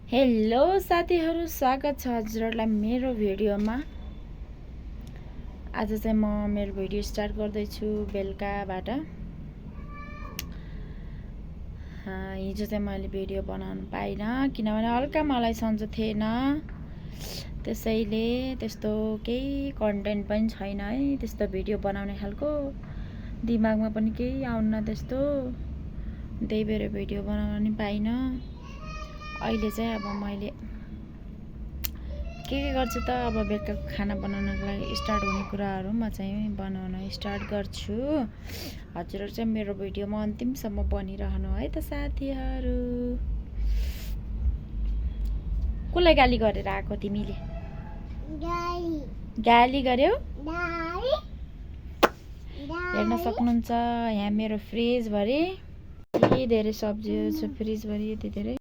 Hello साथीहरु, स्वागत छ हजुरहरुलाई मेरो भिडियोमा। आज चाहिँ म मेरो भिडियो स्टार्ट गर्दै छु बेलुकाबाट। हिजो चाहिँ मैले भिडियो बनाउन पाइन किनभने हल्का मलाई सन्चो थिएन, त्यसैले त्यस्तो केही कन्टेन्ट पनि छैन है, त्यस्तो भिडियो बनाउने खालको दिमागमा पनि केही आउन्न त्यस्तो, त्यही भएर भिडियो बनाउन नि पाइन। अहिले चाहिँ अब मैले के गर्छु त, अब बेलुकाको खाना बनाउनको लागि स्टार्ट हुने कुराहरू म चाहिँ बनाउन स्टार्ट गर्छु। हजुरहरु चाहिँ मेरो भिडियोमा अन्तिमसम्म बनिरहनु है त साथीहरु। कसलाई गाली गरेर आएको तिमीले? गाली गर्यौ? हेर्न सक्नुहुन्छ यहाँ मेरो फ्रिज भरि यति धेरै सब्जीहरू छ, फ्रिज भरि यति धेरै।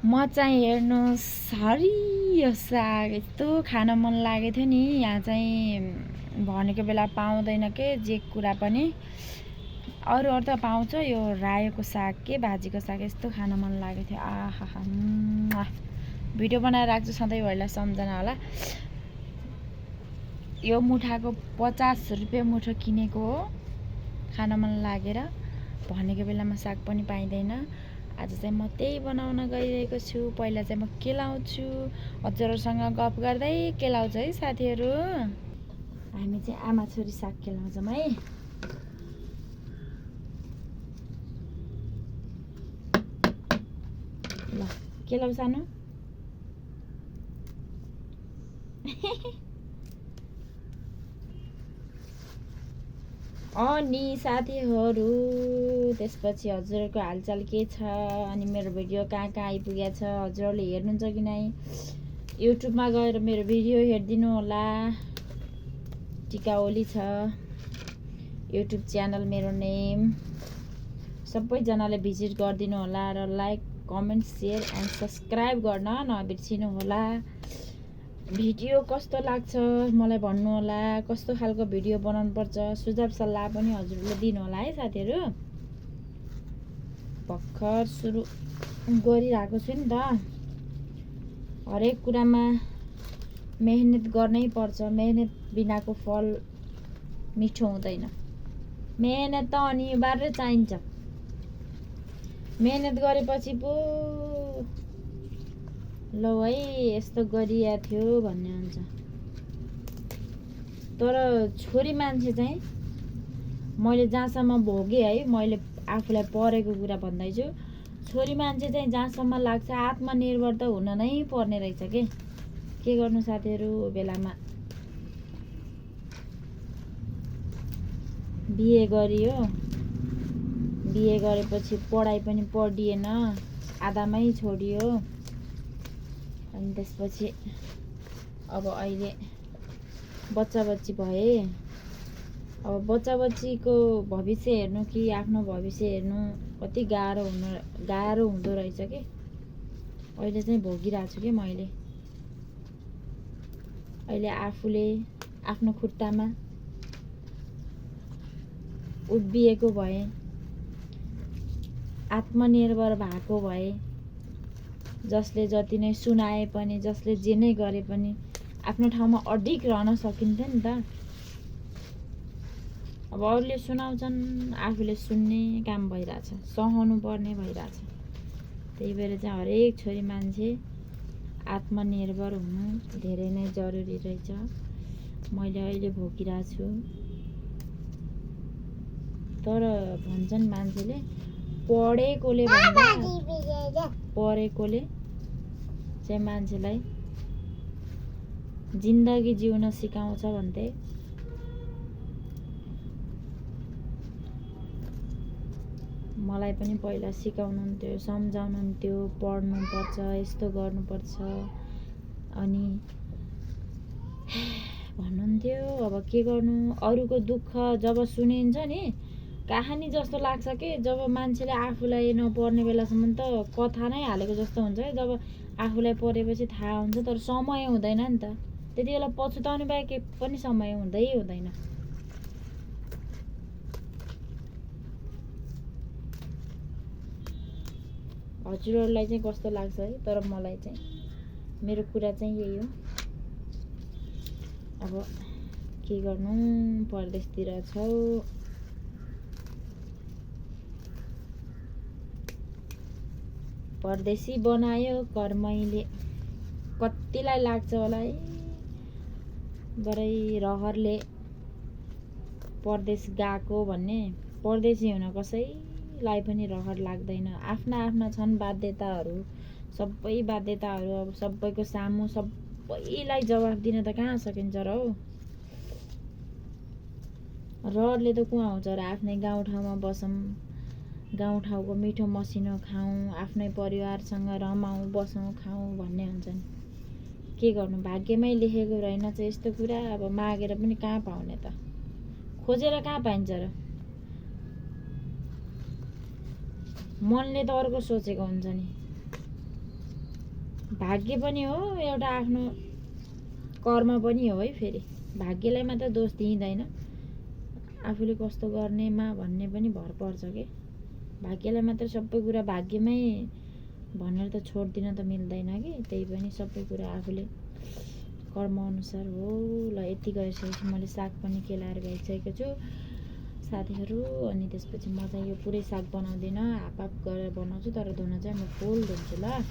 म चाहिँ हेर्नुस् हरियो साग यस्तो खान मन लागेको थियो नि, यहाँ चाहिँ भनेको बेला पाउँदैन के जे कुरा पनि। अरू त पाउँछ, यो रायोको साग के भाजीको साग यस्तो खान मन लागेको थियो। आहा, भिडियो बनाएर राख्छु सधैँभरिलाई सम्झना होला। यो मुठाको 50 रुपियाँ मुठो किनेको हो, खान मन लागेर। भनेको बेलामा साग पनि पाइँदैन। आज चाहिँ म त्यही बनाउन गइरहेको छु। पहिला चाहिँ म केलाउँछु, हजुरहरूसँग गफ गर्दै केलाउँछु है साथीहरू। हामी चाहिँ आमा छोरी साग केलाउँछौँ है। ल केलाउ सानो। अनि साथीहरू, त्यसपछि हजुरहरूको हालचाल के छ? अनि मेरो भिडियो कहाँ कहाँ आइपुगेको छ? हजुरहरूले हेर्नुहुन्छ कि नै? युट्युबमा गएर मेरो भिडियो हेरिदिनु होला। टिका ओली छ युट्युब च्यानल, मेरो नेम। सबैजनाले भिजिट गरिदिनु होला र like, comment, share and subscribe गर्न नबिर्सिनु होला। भिडियो कस्तो लाग्छ मलाई भन्नु होला, कस्तो खालको भिडियो बनाउनु पर्छ, सुझाव सल्लाह पनि हजुरहरूले दिनु होला है साथीहरू। भर्खर सुरु गरिरहेको छु नि त। हरेक कुरामा मेहनत गर्नै पर्छ, मेहनत बिनाको फल मिठो हुँदैन। मेहनत त अनिवार्य चाहिन्छ। मेहनत गरेपछि पो ल है यस्तो गरिया थियो भन्ने हुन्छ। तर छोरी मान्छे चाहिँ मैले जहाँसम्म भोगेँ है, मैले आफूलाई परेको कुरा भन्दैछु, छोरी मान्छे चाहिँ जहाँसम्म लाग्छ आत्मनिर्भर त हुन नै पर्ने रहेछ के गर्नु साथीहरू। बेलामा बिहे गरियो, बिहे गरेपछि पढाइ पनि पढिएन, आधामै छोडियो। अनि त्यसपछि अब अहिले बच्चा बच्ची भए। अब बच्चा बच्चीको भविष्य हेर्नु कि आफ्नो भविष्य हेर्नु कति गाह्रो हुँदो रहेछ कि। अहिले चाहिँ भोगिरहेको छु कि मैले। अहिले आफूले आफ्नो खुट्टामा उभिएको भए, आत्मनिर्भर भएको भए, जसले जति नै सुनाए पनि, जसले जे नै गरे पनि आफ्नो ठाउँमा अडिग रहन सकिन्थ्यो नि त। अब अरूले सुनाउँछन्, आफूले सुन्ने काम भइरहेछ, सहनु पर्ने भइरहेछ। त्यही भएर चाहिँ हरेक छोरी मान्छे आत्मनिर्भर हुनु धेरै नै जरुरी रहेछ। मैले अहिले भोगिरहेको छु। तर भन्छन् मान्छेले पढेकोले भन्दा परेकोले चाहिँ मान्छेलाई जिन्दगी जिउन सिकाउँछ भन्थे। मलाई पनि पहिला सिकाउनुहुन्थ्यो, सम्झाउनुहुन्थ्यो, पढ्नुपर्छ, यस्तो गर्नुपर्छ अनि भन्नुहुन्थ्यो। अब के गर्नु, अरूको दुःख जब सुनिन्छ नि, कहानी जस्तो लाग्छ कि जब मान्छेले आफूलाई नपर्ने बेलासम्म त कथा नै हालेको जस्तो हुन्छ है। जब आफूलाई परेपछि थाहा हुन्छ, तर समय हुँदैन नि त। त्यति बेला पछुताउने बाहेक के पनि समय हुँदैन। हजुरहरूलाई चाहिँ कस्तो लाग्छ है, तर मलाई चाहिँ मेरो कुरा चाहिँ यही हो। अब के गर्नु, परदेशतिर छौ, परदेशी बनायो कर्मैले। कतिलाई लाग्छ होला है बरै रहरले परदेश गएको भन्ने। परदेशी हुन कसैलाई पनि रहर लाग्दैन। आफ्ना आफ्ना छन् बाध्यताहरू, सबै बाध्यताहरू अब सबैको सामु सबैलाई जवाफ दिन त कहाँ सकिन्छ र हो। रहरले त को आउँछ र। आफ्नै गाउँठाउँमा बसौँ, गाउँठाउँको मिठो मसिनो खाउँ, आफ्नै परिवारसँग रमाउँ, बसौँ, खाउँ भन्ने हुन्छ नि। के गर्नु, भाग्यमै लेखेको रहेनछ यस्तो कुरा। अब मागेर पनि कहाँ पाउने त, खोजेर कहाँ पाइन्छ र। मनले त अर्को सोचेको हुन्छ नि। भाग्य पनि हो एउटा, आफ्नो कर्म पनि हो है। फेरि भाग्यलाई मात्र दोष दिइँदैन, आफूले कस्तो गर्नेमा भन्ने पनि भर पर्छ के। भाग्यलाई मात्र सबै कुरा भाग्यमै भनेर त छोडिदिन त मिल्दैन कि। त्यही पनि सबै कुरा आफूले कर्मअनुसार हो। ल यति गरिसकेपछि मैले साग पनि केलाएर भ्याइसकेको छु साथीहरू। अनि त्यसपछि म चाहिँ यो पुरै साग बनाउँदिनँ, हाफ हाफ गरेर बनाउँछु। तर धुन चाहिँ म फुल धुन्छु ल।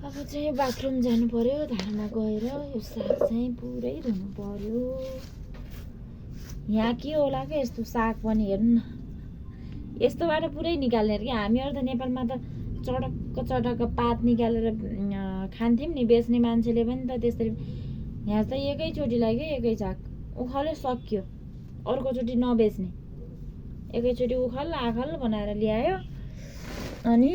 अब चाहिँ बाथरुम जानु पर्यो, धारमा गएर यो साग चाहिँ पुरै धुनु पर्यो। यहाँ के होला क्या यस्तो साग पनि हेर्नु न, यस्तोबाट पुरै निकाल्ने कि। हामीहरू त नेपालमा त चटक्क चटक्क पात निकालेर खान्थ्यौँ नि। बेच्ने मान्छेले पनि त त्यसरी। यहाँ त एकैचोटिलाई क्या एकै साग उखाल्यो सक्यो, अर्कोचोटि नबेच्ने। एकैचोटि उखाल आखाल बनाएर ल्यायो अनि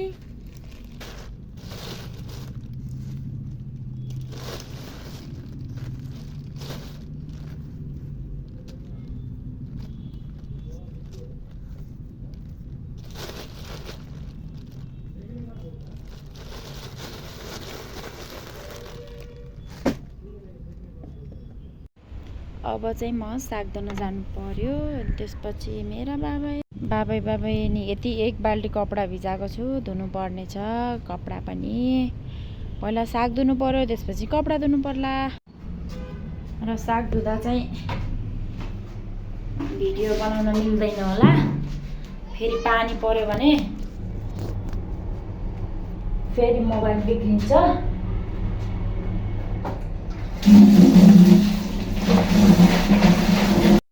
अब चाहिँ म साग धुन जानु पर्यो। त्यसपछि मेरा बाबै नि यति एक बाल्टी कपडा भिजाएको छु, धुनु पर्ने छ कपडा पनि। पहिला साग धुनु पर्यो, त्यसपछि कपडा धुनु पर्ला। र साग धुँदा चाहिँ भिडियो बनाउन मिल्दैन होला, फेरि पानी पर्यो भने फेरि मोबाइल बिग्रिन्छ।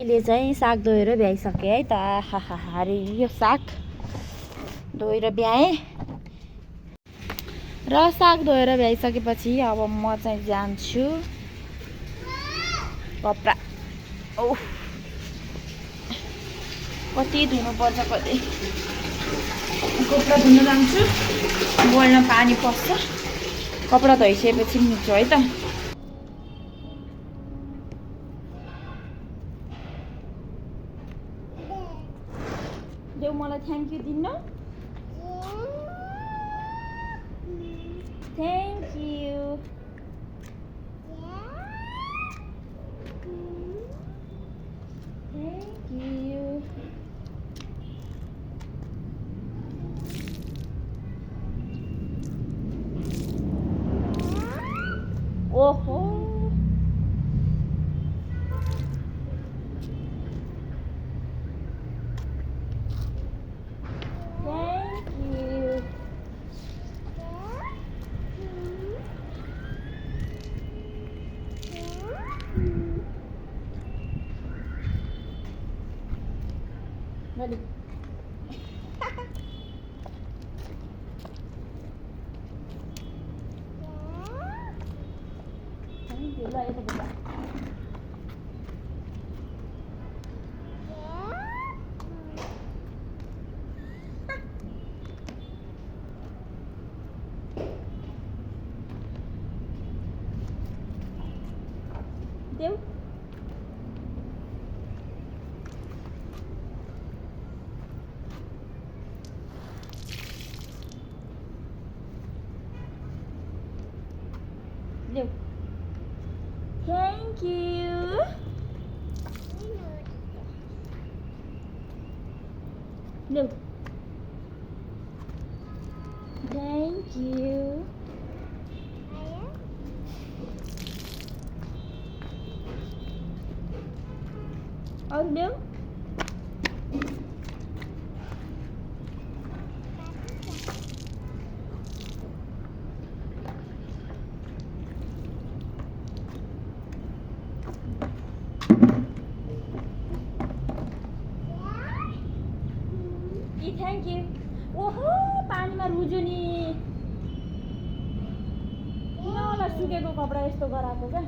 अहिले चाहिँ साग धोएर भ्याइसकेँ है त। हाहाहारी यो साग धोएर भ्याएँ। र साग धोएर भ्याइसकेपछि अब म चाहिँ जान्छु कपडा। ओह कति धुनुपर्छ, कति कपडा धुन जान्छु। बोल्न पानी पस्छ, कपडा धोइसकेपछि निस्छु है त। देऊ मलाई थ्याङ्क यू दिन्न। Thank you. Thank you. ओहो Ready? Thank you. Lah, itu betul. Dew. लेऊ थ्याङ्क यू लेऊ थ्याङ्क यू अरू लेऊ थ्याङ्क यू ओहो पानीमा रुज्यो नि किन होला सुकेको कपडा यस्तो गराएको क्या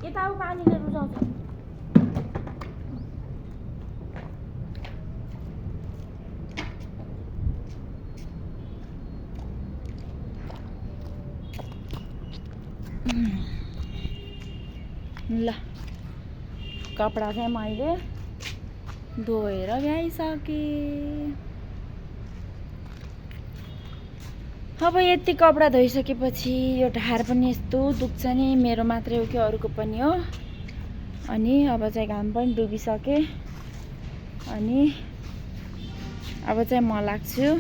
यता आऊ पानीले रुजाउँछ ल कपडा चाहिँ मैले धोएर ल्याइसकेँ अब यति कपडा धोइसकेपछि यो ढाड पनि यस्तो दुख्छ नि मेरो मात्रै हो कि अरूको पनि हो अनि अब चाहिँ घाम पनि डुबिसके अनि अब चाहिँ म लाग्छु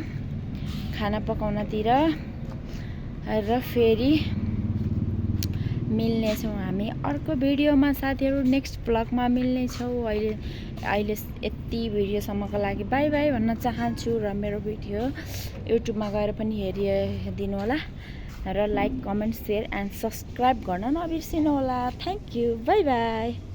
खाना पकाउनतिर र फेरि मिल्नेछौँ हामी अर्को भिडियोमा साथीहरू नेक्स्ट ब्लगमा मिल्नेछौँ अहिले यति भिडियोसम्मको लागि बाई बाई भन्न चाहन्छु र मेरो भिडियो युट्युबमा गएर पनि हेरिदिनु होला र like comment share and subscribe गर्न नबिर्सिनु होला थ्याङ्क यू बाई बाई